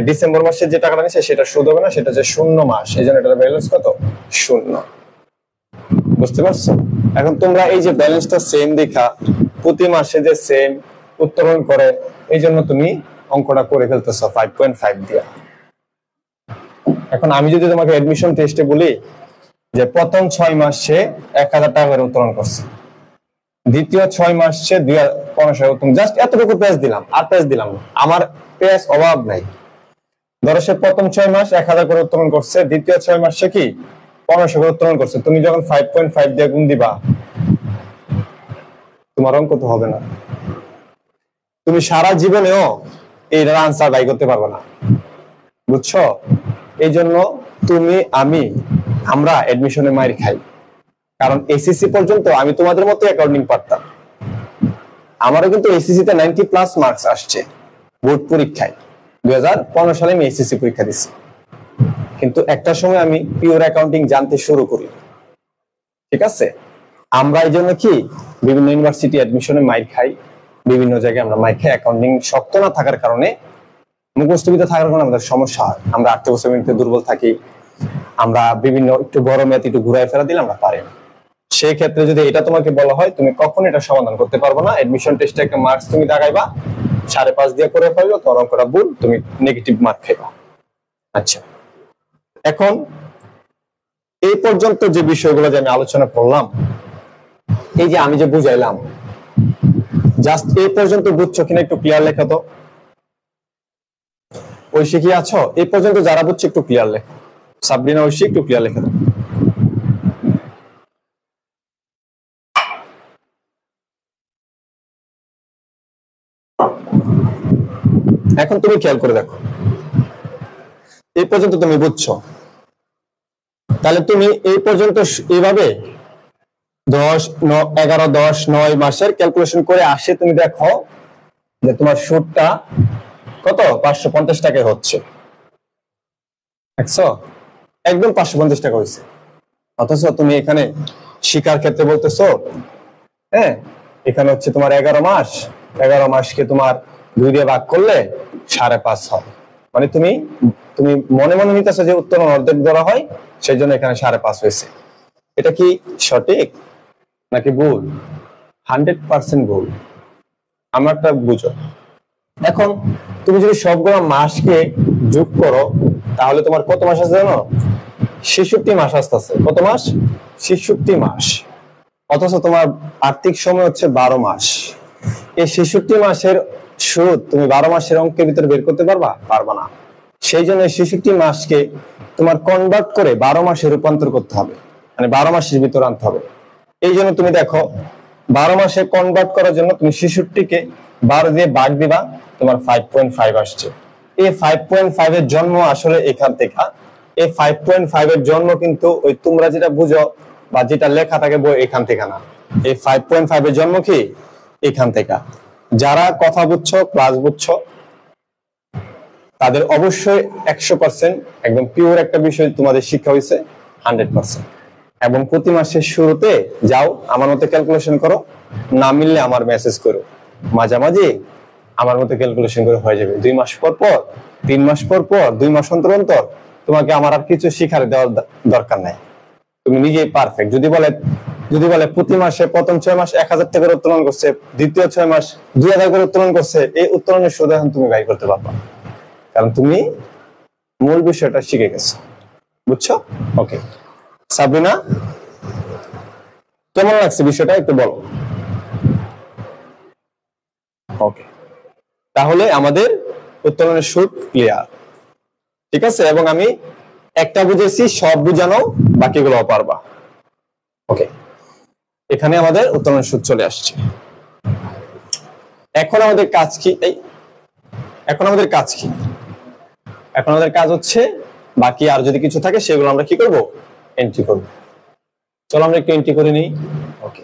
ডিসেম্বর মাসে যে টাকাটা নিচ্ছে সেটা সুদ হবে না, সেটা হচ্ছে 0 মাস, এই জন্য এটার ব্যালেন্স কত? 0। বুঝতে পারছো? এখন তোমরা এই যে ব্যালেন্সটা সেম দেখা প্রতি মাসে যে সেম উত্তোলন করে, এই জন্য তুমি অঙ্কটা করে ফেলতেছো 5.5 দিয়ে। এখন আমি যদি তোমাকে এডমিশন টেস্টে বলি যে প্রথম 6 মাস সে 1000 টাকা করে উত্তোলন করছে, দ্বিতীয় 6 মাস সে 1500 উত্তোলন, জাস্ট এতটুকু পেজ দিলাম, আর পেজ দিলাম না, আমার পেজ অভাব নাই। ধরো সে প্রথম 6 মাস 1000 করে উত্তোলন করছে, দ্বিতীয় 6 মাস সে কি 1500 করে উত্তোলন করছে। তুমি যখন 5.5 দিয়ে গুণ দিবা, তোমার অঙ্ক তো হবে না, তুমি সারা জীবনেও এইটার আনসার বাই করতে পারবে না, বুঝছো? এই জন্য তুমি আমরা এডমিশনে মাইর খাই, কারণ এসএসসি পর্যন্ত আমি তোমাদের মতো অ্যাকাউন্টিং পারতাম। আমারও কিন্তু এসএসসি তে 90+ মার্কস আসছে বোর্ড পরীক্ষায়। 2015 সালে আমি এসএসসি পরীক্ষা দিছি, কিন্তু একটা সময় আমি পিওর অ্যাকাউন্টিং জানতে শুরু করি, ঠিক আছে? আমরা এই জন্য কি বিভিন্ন ইউনিভার্সিটি এডমিশনে মাইর খাই, বিভিন্ন জায়গায় আমরা মাইর খাই, অ্যাকাউন্টিং শক্ত না থাকার কারণে, মুখস্থবিদ্যা থাকার কারণে আমাদের সমস্যা হয়। আমরা 8 বছর মিনিটে দুর্বল থাকি, আমরা বিভিন্ন একটু বড় ম্যাথ একটু ঘুরায় ফেরা দিলে আমরা পারি না। সেই ক্ষেত্রে যদি এটা তোমাকে বলা হয়, তুমি কখনো এটা সমাধান করতে পারবে না। এডমিশন টেস্টে একটা মার্কস তুমি দাগাইবা, 5.5 দিয়ে করে ফেলবে, তোর অঙ্কটা ভুল, তুমি নেগেটিভ মার্ক খাইবা। আচ্ছা, এখন এই পর্যন্ত যে বিষয়গুলো যে আমি আলোচনা করলাম, এই যে আমি যে বুঝাইলাম, জাস্ট এই পর্যন্ত বুঝছো কিনা একটু ক্লিয়ার লেখা তো। ঐশী কি আছো? এই পর্যন্ত যারা বুঝছো একটু ক্লিয়ার লেখো। সাবরিনা, ঐশী, একটু ক্লিয়ার লেখা দাও। এখন তুমি খেয়াল করে দেখো, এই পর্যন্ত তুমি বুঝছো, তাহলে তুমি এই পর্যন্ত এইভাবে 11, 10, 9 মাসের ক্যালকুলেশন করে আসে তুমি দেখো যে তোমার সুদটা কত, 550 টাকায় হচ্ছে, দেখছো? একদম 550 টাকা হয়েছে। অথচ তুমি এখানে শিকার ক্ষেত্রে বলতেছো, হ্যাঁ, এখানে হচ্ছে তোমার 11 মাস, 11 মাসকে তোমার 2 দিয়ে ভাগ করলে 5.5 হয়। মানে তুমি মনে মনে নিতেছো যে উত্তোলন অর্ধেক ধরা হয়, সেই জন্য এখানে 5.5 হয়েছে। এটা কি সঠিক নাকি ভুল? 100% ভুল। আমারটা বুঝো। এখন তুমি যদি সবগুলো মাসকে যোগ করো, তাহলে তোমার কত মাস আছে জানো? 66 মাস আসতেছে। কত মাস? 66 মাস। অথচ তোমার আর্থিক সময় হচ্ছে 12 মাস। এই 66 মাসের সুদ তুমি 12 মাসের অঙ্কের ভিতরে বের করতে পারবা না। সেই জন্য 66 মাসকে তোমার কনভার্ট করে 12 মাসে রূপান্তর করতে হবে, মানে 12 মাসের ভিতরে আনতে হবে। এই জন্য তুমি দেখো 12 মাসে কনভার্ট করার জন্য তুমি 66কে 12 দিয়ে ভাগ দিবা, তোমার 5.5 আসছে। এই 5.5 এর জন্ম আসলে এখান থেকে। এই 5.5 এর জন্ম কিন্তু ওই তোমরা যেটা বুঝো বা যেটা লেখা থাকে বই, এখান থেকে না। এই 5.5 এর জন্ম কি এখান থেকে। যারা কথা বুঝছো, ক্লাস বুঝছো, তাদের অবশ্যই 100% একদম পিওর একটা বিষয় তোমাদের শিক্ষা হয়েছে 100%। এবং প্রতি মাসের শুরুতে যাও আমার মতো ক্যালকুলেশন করো, না মিললে আমার মেসেজ করো, মাঝামাঝি আমার মতো ক্যালকুলেশন করে হয়ে যাবে। 2 মাস পর পর, 3 মাস পর পর, 2 মাস অন্তর অন্তর তোমাকে আমার আর কিছু শিখার দেওয়ার দরকার নাই, তুমি নিজেই পারফেক্ট। যদি বলে প্রতি মাসে প্রথম 6 মাস 1000 টাকা করে উত্তোলন করছে, দ্বিতীয় 6 মাস 2000 করে উত্তোলন করছে, এই উত্তোলনের সুদ এখন তুমি বাই করতে পারবা, কারণ তুমি মূল বিষয়টা শিখে গেছো। বুঝছো? ওকে সাবরিনা, কেমন লাগছে বিষয়টা একটু বলো। ওকে, তাহলে আমাদের উত্তোলনের সুদ ক্লিয়ার, ঠিক আছে? এবং আমি একটা বুঝেছি, সব বুঝানো, বাকিগুলো পারবা। ওকে, এখানে আমাদের উত্তোলনের সুদ চলে আসছে। এখন আমাদের কাজ কি? এখন আমাদের কাজ হচ্ছে বাকি আর যদি কিছু থাকে সেগুলো আমরা কি করব? এন্ট্রি করব। চলো আমরা একটু এন্ট্রি করে নিই। ওকে,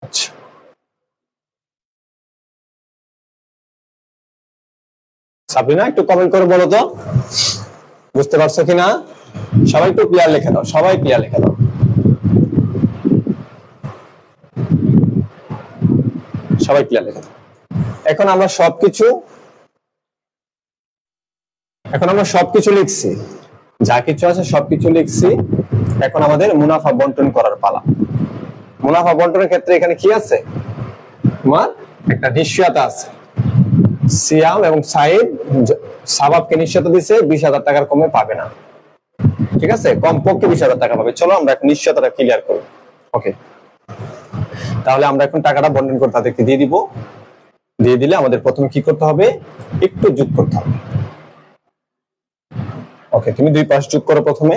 আচ্ছা, সাবিনা একটু কমেন্ট করে বলো তো বুঝতে পারছো কিনা। সবাই একটু ক্লিয়ার লিখে দাও, সবাই ক্লিয়ার লিখে দাও। সবাই ক্লিয়ার লিখে দাও। এখন আমরা সবকিছু লিখছি, যা কিছু আছে সবকিছু লিখছি। এখন আমাদের মুনাফা বন্টন করার পালা। মুনাফা বন্টনের ক্ষেত্রে এখানে কি আছে? তোমার একটা নিশ্চয়তা আছে। সিয়াম এবং সাইদ সাবাবকে নিশ্চয়তা দিছে 20,000 টাকার কমে পাবে না, ঠিক আছে, কমপক্ষে 20,000 টাকা পাবে। চলো আমরা এখন নিশ্চয়তাটা ক্লিয়ার করি। ওকে, তাহলে আমরা এখন টাকাটা বন্টন করে তাদেরকে দিয়ে দিব। দিয়ে দিলে আমাদের প্রথমে কি করতে হবে, একটু যোগ করতে হবে। ওকে, তুমি দুই পাশ যোগ করো, প্রথমে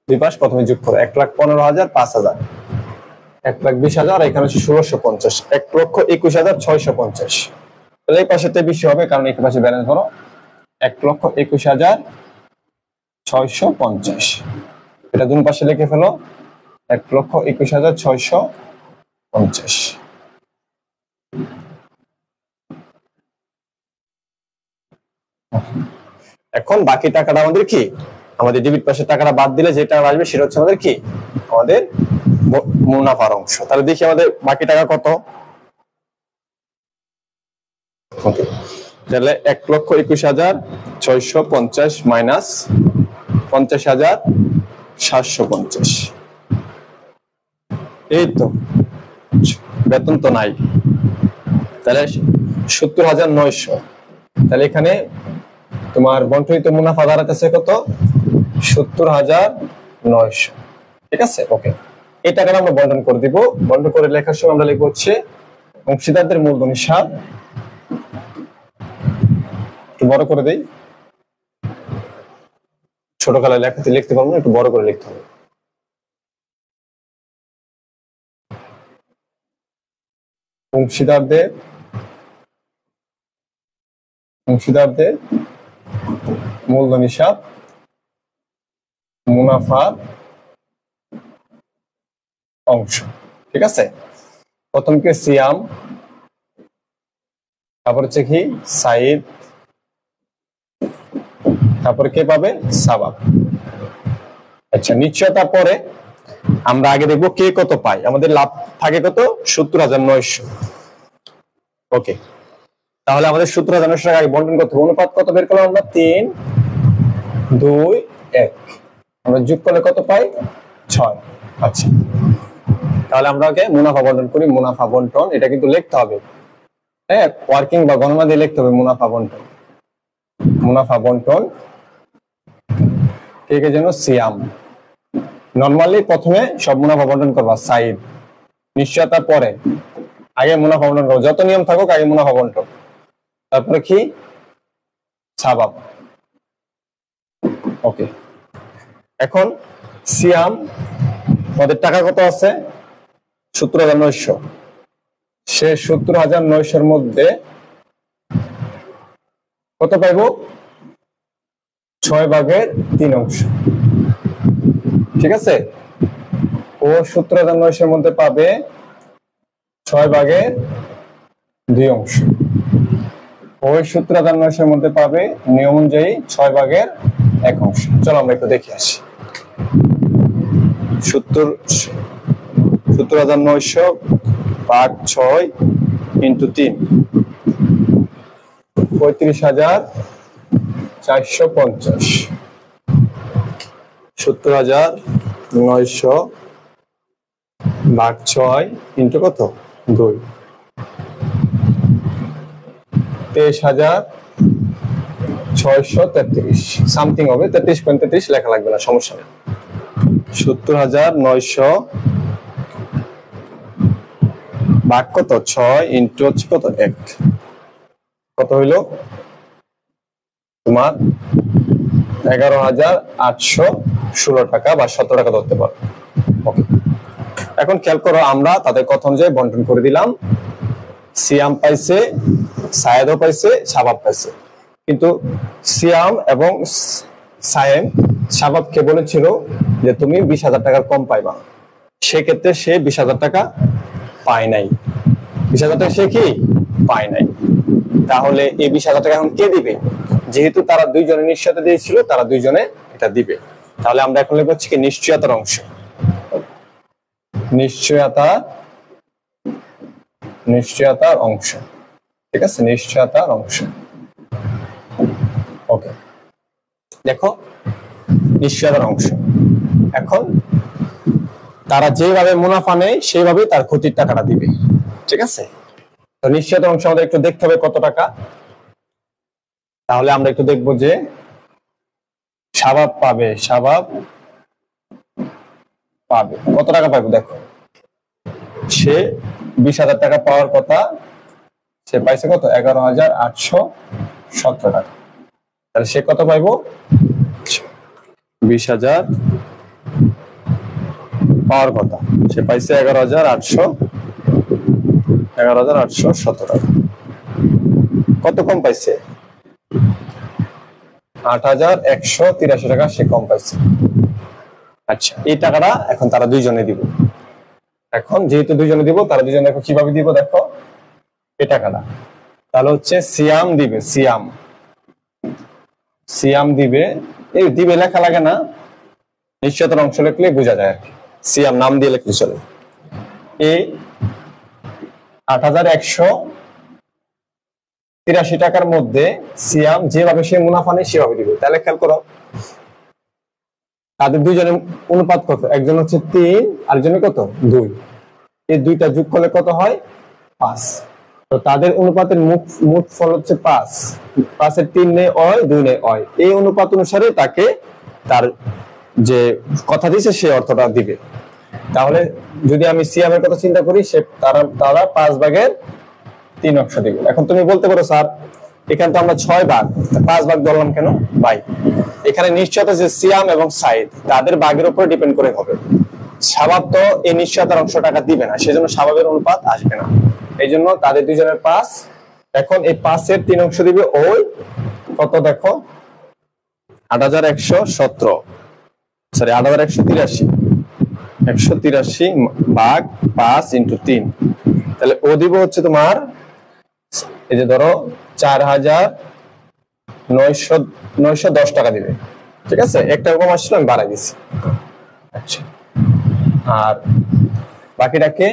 দুই পাশ প্রথমে যোগ করো। 1,15,000 5,000, 1,20,000, এখানে 1,650, 1,21,650। তাহলে এই পাশেতে বেশি হবে কারণ এই পাশে ব্যালেন্স করো, 1,21,650। এটা দুই পাশে লিখে ফেলো, 1,21,650। এখন বাকি টাকাটা আমাদের কি, আমাদের ডেবিট পাশের টাকাটা বাদ দিলে যে টাকা আসবে সেটা হচ্ছে আমাদের কি, আমাদের মুনাফার অংশ। তাহলে দেখি আমাদের বাকি টাকা কত। তাহলে 1,21,650 মাইনাস 50,750। এই তো বেতন তো নাই, তাহলে 70,900। তাহলে এখানে তোমার বন্টনিত মুনাফা দাঁড়াতেছে কত, 70,900, ঠিক আছে। ওকে, এই টাকাটা আমরা বন্টন করে দিব। বন্টন করে লেখার সময় আমরা লিখবো হচ্ছে অংশীদারদের মূলধন হিসাব, একটু বড় করে দেই, ছোট কালায় লেখাতে লিখতে পারবো না, একটু বড় করে লিখতে হবে। অংশীদারদের মূলধন হিসাব, মুনাফার অংশ, ঠিক আছে। প্রথম কে সিয়াম, তারপর হচ্ছে কি সাইদ, তারপর কে পাবে, সাবাব। আচ্ছা, নিশ্চয়তা পরে আমরা আগে দেখবো কে কত পায়। আমাদের লাভ থাকে কত, 70,900। ওকে, তাহলে আমাদের 70,900 টাকা আগে বন্টন করতে হবে। অনুপাত কত বের করলাম আমরা, 3, 2, 1। আমরা যোগ করলে কত পাই, 6। আচ্ছা, তাহলে আমরা আগে মুনাফা বন্টন করি। মুনাফা বন্টন এটা কিন্তু লিখতে হবে, হ্যাঁ, ওয়ার্কিং বা গণনা দিয়ে লিখতে হবে মুনাফা বন্টন। মুনাফা বন্টন কে কে যেন, সিয়াম। নরমালি প্রথমে সব মুনাফা বন্টন করবা, সাইদ। নিশ্চয়তার পরে আগে মুনাফা বন্টন করবো, যত নিয়ম থাকুক আগে মুনাফা বন্টন, তারপরে কি, সাবাব। ওকে, এখন সিয়াম আমাদের টাকা কত আছে, 70,900। সে 70,900 মধ্যে কত পাইব, 6/3 অংশ, ঠিক আছে। ও 70,900 মধ্যে পাবে 6/2 অংশ। ওই 70,900 মধ্যে পাবে নিয়ম অনুযায়ী 6/1 অংশ। চলো আমরা একটু দেখে আসি। 70,900 ভাগ 6 ইন্টু 3, 35,450। 70,900 ভাগ 6 ইন্টু কত, 2, 23,633 সামথিং হবে। 33.33 লেখা লাগবে না, সমস্যা নেই। 70,900 ভাগ কত, 6 ইন্টু হচ্ছে কত, 1, কত হইল তোমার 11,816 টাকা বা 17 টাকা ধরতে পারো। ওকে, এখন খেয়াল করো, আমরা তাদের কথা অনুযায়ী বন্টন করে দিলাম। সিয়াম পাইছে, সায়েদও পাইছে, সাবাব পাইছে। কিন্তু সিয়াম এবং সাবাবকে বলেছিল যে তুমি 20,000 টাকার কম পাইবা, সেক্ষেত্রে সে 20,000 টাকা পায় নাই। 20,000 টাকা সে কি পায় নাই। তাহলে এই 20,000 টাকা এখন কে দিবে, যেহেতু তারা দুইজনে নিশ্চয়তা দিয়েছিল, তারা দুইজনে এটা দিবে। তাহলে আমরা এখন লিখব হচ্ছে কি নিশ্চয়তার অংশ। নিশ্চয়তার অংশ, ঠিক আছে, নিশ্চয়তার অংশ। ওকে, দেখো নিশ্চয়তার অংশ। এখন তারা যেভাবে মুনাফা নেয় সেইভাবে তার ক্ষতির টাকাটা দিবে, ঠিক আছে। তো নিশ্চিত অংশ আমাদের একটু দেখতে হবে কত টাকা। তাহলে আমরা একটু দেখবো যে শাবাব পাবে কত টাকা পাবে। দেখো সে 20,000 টাকা পাওয়ার কথা, সে পাইছে কত 11,817 টাকা। তাহলে সে কত পাইবো 20,000 পাওয়ার কথা, সে পাইছে 11,817 টাকা। কত কম পাইছে 8,183 টাকা সে কম পাইছে। আচ্ছা, এই টাকাটা এখন তারা দুইজনে দিব। এখন যেহেতু দুইজনে দিব, তারা দুইজনে দেখো কিভাবে দিব। দেখো এই টাকাটা তাহলে হচ্ছে সিয়াম দিবে, সিয়াম দিবে, এই দিবে লেখা লাগে না, নিশ্চয়তার অংশ লিখলে বোঝা যায় আর কি, সিয়াম নাম দিয়ে লিখলে চলে। এই 8,183 টাকার মধ্যে সিয়াম যেভাবে সে মুনাফা নেই সেভাবে দিবে। তাহলে খেয়াল করো তাদের দুইজনের অনুপাত কত, একজন হচ্ছে 3 আরেকজনের কত 2, এই দুইটা যোগ করলে কত হয় 5। তো তাদের অনুপাতের মোট ফল হচ্ছে 5, 5-এর 3 নেই অয়, 2 নেই অয়, এই অনুপাত অনুসারে তাকে তার যে কথা দিয়েছে সে অর্থটা দিবে। তাহলে যদি আমি সিয়ামের কথা চিন্তা করি, সে তারা 5/3 অংশ দিবে। এখন তুমি বলতে পারো স্যার এখানে তো আমরা 6 ভাগ, 5 ভাগ ধরলাম কেন ভাই? এখানে নিশ্চয়তা যে সিয়াম এবং সাইদ তাদের ভাগের উপর ডিপেন্ড করে হবে। শাবাব তো এই নিশ্চয়তার অংশ টাকা দিবে না, সেজন্য শাবাবের অনুপাত আসবে না, এই জন্য তাদের দুজনের 5। এখন এই 5-এর 3 অংশ দিবে ওই কত, দেখো 8,117, সরি 8,183 ভাগ 5 × 3, তাহলে ও দিব হচ্ছে তোমার এই যে ধরো 4,910 টাকা দিবে। ঠিক আছে, একটা কম আসছিল আমি বাড়াই দিচ্ছি। আচ্ছা, আর বাকিটাকে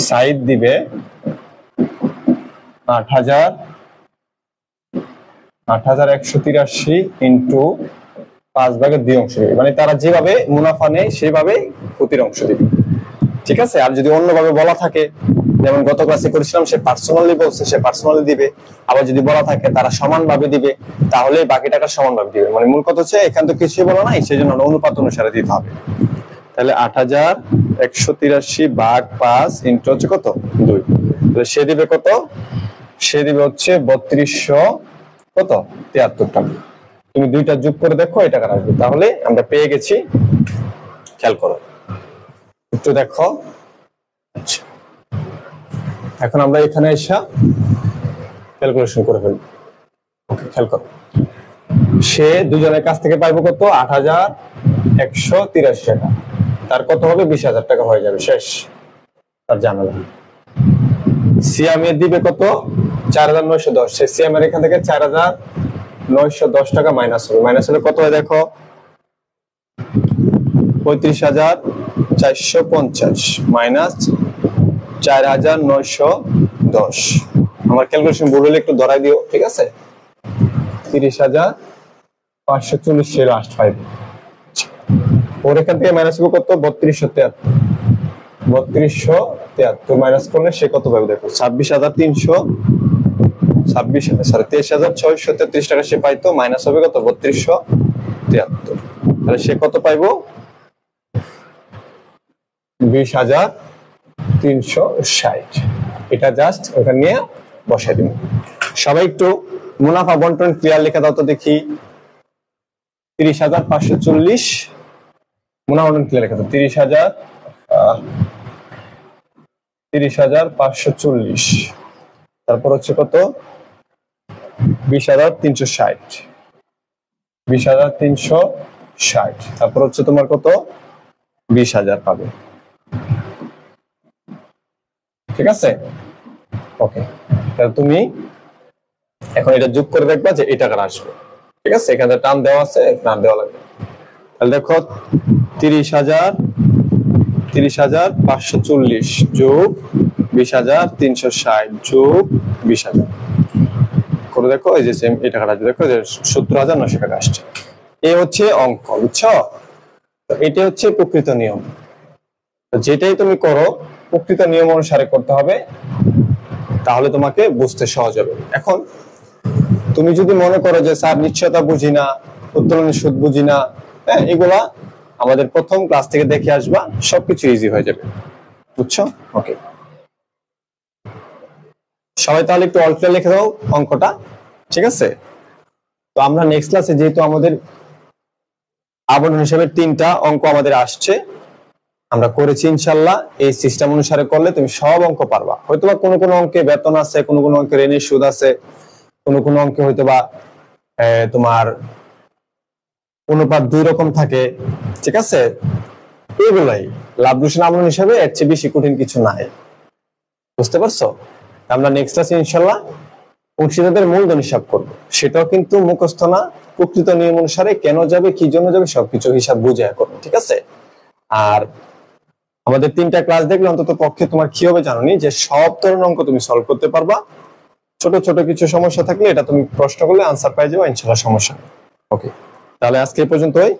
সাইদ দিবে 8,183 ইন্টু 5/2 অংশ দিবে, মানে তারা যেভাবে মুনাফা নেয় সেভাবে ক্ষতির অংশ দিবে। ঠিক আছে, আর যদি অন্যভাবে বলা থাকে, যেমন গত ক্লাসে করেছিলাম সে পার্সোনালি বলছে, সে পার্সোনালি দিবে। আবার যদি বলা থাকে তারা সমানভাবে দিবে, তাহলে বাকি টাকা সমানভাবে দিবে। মানে মূল কথা হচ্ছে এখান তো কিছুই বলা নাই, সেই জন্য অনুপাত অনুসারে দিতে হবে। তাহলে 8,183 ভাগ 5 ইন্টু হচ্ছে কত 2, তাহলে সে দিবে কত, সে দিবে হচ্ছে 3273 টাকা। তুমি দুইটা যোগ করে দেখো এই টাকা আসবে। তাহলে আমরা পেয়ে গেছি, খেয়াল করো একটু দেখো। আচ্ছা, এখন আমরা এখানে এসে ক্যালকুলেশন করে ফেলবো। ওকে, খেয়াল করো সে দুজনের কাছ থেকে পাইবো কত 8,183 টাকা, তার কত হবে 20,000 টাকা হয়ে যাবে, শেষ তার জানালা। সিয়ামের দিবে কত 4,910, সে সিয়ামের এখান থেকে 4,910 টাকা মাইনাস হবে, মাইনাস হলে কত হয় দেখো 35,450 মাইনাস 4,910। আমার ক্যালকুলেশন ভুল হলে একটু ধরাই দিও, ঠিক আছে। 30,540 সে লাস্ট পাইবে। ওর এখান থেকে মাইনাস করবো কত 3273 মাইনাস করলে সে কত পাবে দেখো 23,633 টাকা সে পাইতো, মাইনাস হবে কত 3273। তাহলে সে কত পাইবো 20,360। এটা জাস্ট ওখানে নিয়ে বসাই দিব। সবাই একটু মুনাফা বন্টন ক্লিয়ার লেখা দাও তো দেখি। 30,540 মুনাফা বন্টন ক্লিয়ার লেখা দাও। 30,540 তারপর হচ্ছে কত 20,360, 20,360 তারপর হচ্ছে তোমার কত 20,000 পাবে। ঠিক আছে, ওকে। তাহলে তুমি এখন এটা যোগ করে দেখবা যে এই টাকাটা আসবে। ঠিক আছে, এখানে টার্ম দেওয়া আছে, টার্ম দেওয়া লাগবে। তাহলে দেখো 30,540 যোগ 20,360 যোগ 20,000 করে দেখো, এই যে সেম এই টাকাটা দেখো যে 70,900 টাকা আসছে। এই হচ্ছে অঙ্ক, বুঝছো? এটা হচ্ছে প্রকৃত নিয়ম। যেটাই তুমি করো প্রকৃত নিয়ম অনুসারে করতে হবে, তাহলে তোমাকে বুঝতে সহজ হবে। এখন তুমি যদি মনে করো যে স্যার নিশ্চয়তা বুঝি না, উত্তোলনের সুদ বুঝি না, হ্যাঁ, এগুলা আমাদের প্রথম ক্লাস থেকে দেখে আসবা, সবকিছু ইজি হয়ে যাবে। বুঝছো? ওকে, সবাই তাহলে একটু অল্প লিখে দাও অঙ্কটা, ঠিক আছে? তো আমরা নেক্সট ক্লাসে, যেহেতু আমাদের আবরণ হিসাবে 3টা অঙ্ক আমাদের আসছে, আমরা করেছি ইনশাল্লাহ। এই সিস্টেম অনুসারে করলে তুমি সব অঙ্ক পারবা। হয়তোবা কোনো কোনো অঙ্কে বেতন আছে, কোনো কোনো অঙ্কে ঋণের সুদ আছে, কোনো কোনো অঙ্কে হয়তোবা তোমার অনুপাত 2 রকম থাকে, ঠিক আছে? এগুলাই লাভ লোকসান আবরণ হিসাবে, এর চেয়ে বেশি কঠিন কিছু নাই। বুঝতে পারছো? আমরা নেক্সট ক্লাসে ইনশাল্লাহ অংশীদারদের মূলধন হিসাব করব। সেটাও কিন্তু মুখস্থ না, প্রকৃত নিয়ম অনুসারে কেন যাবে, কি জন্য যাবে, সবকিছু হিসাব বুঝে করবে, ঠিক আছে? আর আমাদের 3টা ক্লাস দেখলে অন্তত পক্ষে তোমার কি হবে জানোনি, যে সব ধরনের অঙ্ক তুমি সলভ করতে পারবা। ছোট ছোট কিছু সমস্যা থাকলে এটা তুমি প্রশ্ন করলে আনসার পেয়ে যাবে ইনশাআল্লাহ, সমস্যা নেই। ওকে, তাহলে আজকে এই পর্যন্তই।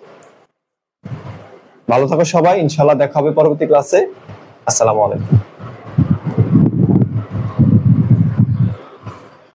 ভালো থাকো সবাই, ইনশাআল্লাহ দেখা হবে পরবর্তী ক্লাসে। আসসালামু আলাইকুম।